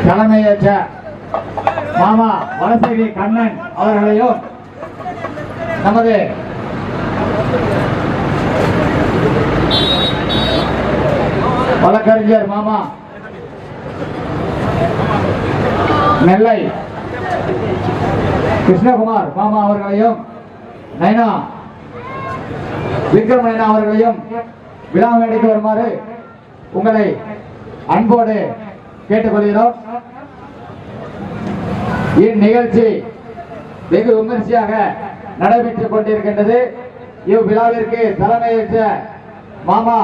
தலைமையேற்ற மாமா வலசேரி கண்ணன் அவர்களையும் நமது வழக்கறிஞர் மாமா நெல்லை கிருஷ்ணகுமார் மாமா அவர்களையும் நைனா விக்ரம் நைனா அவர்களையும் விழா மேடைக்கு வருமாறு உங்களை அன்போடு கேட்டுக்கொள்கிறோம். இந்நிகழ்ச்சி வெகு விமர்சையாக நடைபெற்றுக் கொண்டிருக்கின்றது. இவ்விழாவிற்கு தலைமையேற்ற மாமா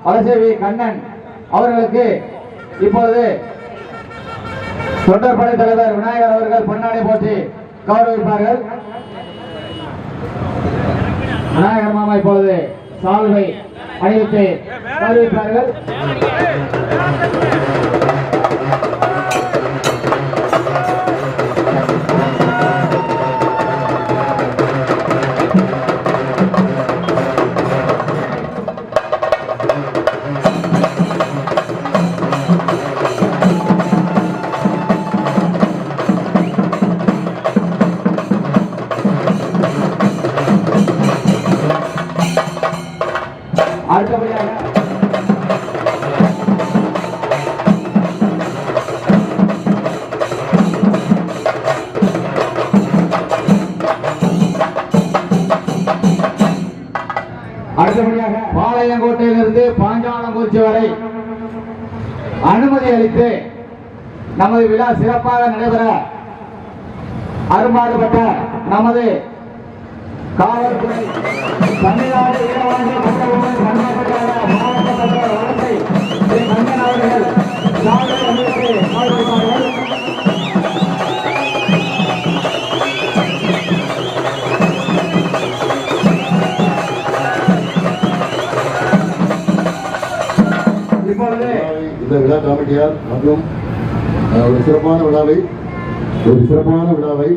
வலசேரி கண்ணன் அவர்களுக்கு இப்பொழுது தொண்டர்படை தலைவர் விநாயகர் அவர்கள் பொன்னாடை போற்றி கௌரவிப்பார்கள். விநாயகர் மாமா இப்பொழுது சால்வை அணிவித்து கௌரவிப்பார்கள். அடுத்தபடியாக பாளையங்கோட்டையிலிருந்து பாஞ்சாலங்குறிச்சி வரை அனுமதி அளித்து நமது விழா சிறப்பாக நடைபெற அரும்பாடுபட்ட நமது காவல்துறை தமிழ்நாடு வீரவாண்டி மண்டபங்கள் கர்நாடக மாவட்ட தலைவர் வலசை ஸ்ரீ கண்ணன் அவர்கள் சாலை அமைத்து கௌரவிப்பார்கள். இந்த விழா கமிட்டியார் மற்றும் ஒரு சிறப்பான விழாவை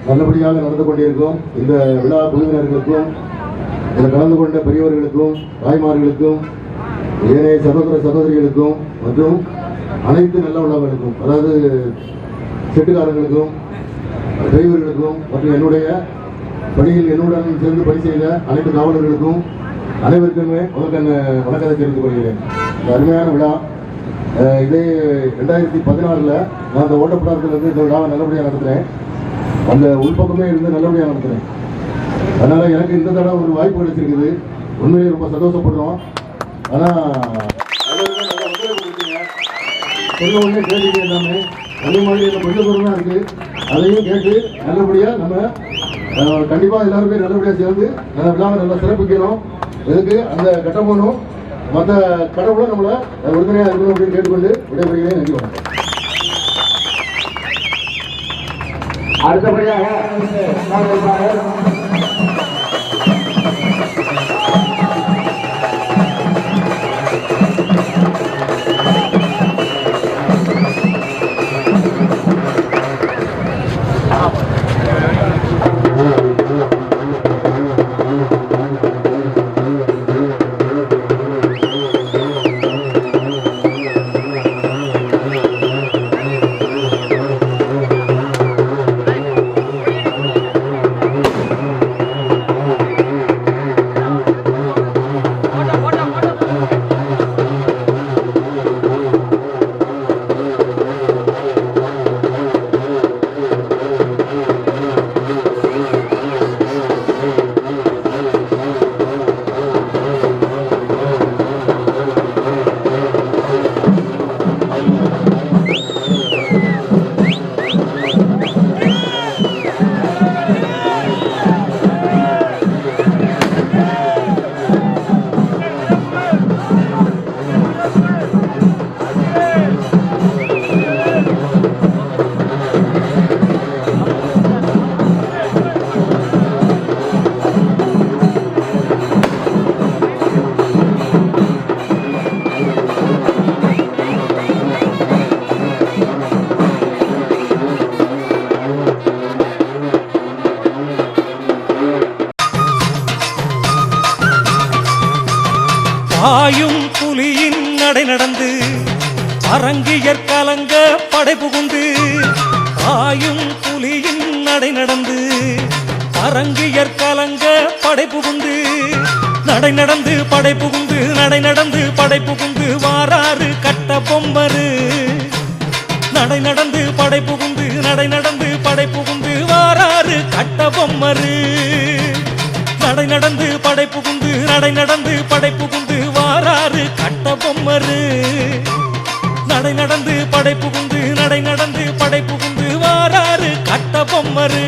நல்லபடியாக நடந்து கொண்டிருக்கும் இந்த விழா குழுவினர்களுக்கும் இதில் கலந்து கொண்ட பெரியவர்களுக்கும் தாய்மார்களுக்கும் ஏனைய சகோதரிகளுக்கும் மற்றும் அனைத்து நல்ல உள்ளவர்களுக்கும், அதாவது செட்டுக்காரர்களுக்கும் டிரைவர்களுக்கும் மற்றும் என்னுடைய பணியில் என்னுடன் சேர்ந்து பணி செய்த அனைத்து காவலர்களுக்கும் அனைவருக்குமே வணக்கத்தை தெரிவித்துக் கொள்கிறேன். இந்த அருமையான விழா இதே 2014 நான் அந்த ஓட்டப்படாரத்திலிருந்து இந்த விழாவை நல்லபடியாக நடத்துகிறேன். அந்த உள்பக்கமே இருந்து நல்லபடியாக நடத்துகிறேன். அதனால் எனக்கு இந்த தடவை ஒரு வாய்ப்பு கிடைச்சிருக்குது. உண்மையிலே ரொம்ப சந்தோஷப்படுறோம். ஆனால் சொல்ல உடனே கேட்டீங்க எல்லாமே அதே மாதிரி இந்த கொஞ்சம் தூரம் தான் இருக்குது. அதையும் கேட்டு நல்லபடியாக நம்ம கண்டிப்பாக எல்லாருமே நல்லபடியாக சேர்ந்து நல்ல விழாவை நல்லா சிறப்பிக்கணும். இதுக்கு அந்த கட்டபொண்ணும் மற்ற கடவுளும் நம்மளை உறுதுணையாக இருக்கணும் அப்படின்னு கேட்டுக்கொண்டு விடைபெறுகிறேன். நன்றி, வணக்கம். அடுத்தபடியாக பாயும் புலியின் நடை நடந்து அரங்கியர் கலங்க படை புகுந்து பாயும் புலியின் நடை நடந்து அரங்கியர் கலங்க படை புகுந்து நடை நடந்து படை புகுந்து நடை நடந்து படை புகுந்து வாராறு கட்ட பொம்மரு நடை நடந்து படை புகுந்து நடை நடந்து படை புகுந்து வாராறு கட்ட பொம்மரு நடை நடந்து படை புகுந்து நடை நடந்து படை புகுந்து வாராறு கட்ட பொம்மரு நடை நடந்து படை புகுந்து நடை நடந்து படை புகுந்து வாராறு கட்ட பொம்மரு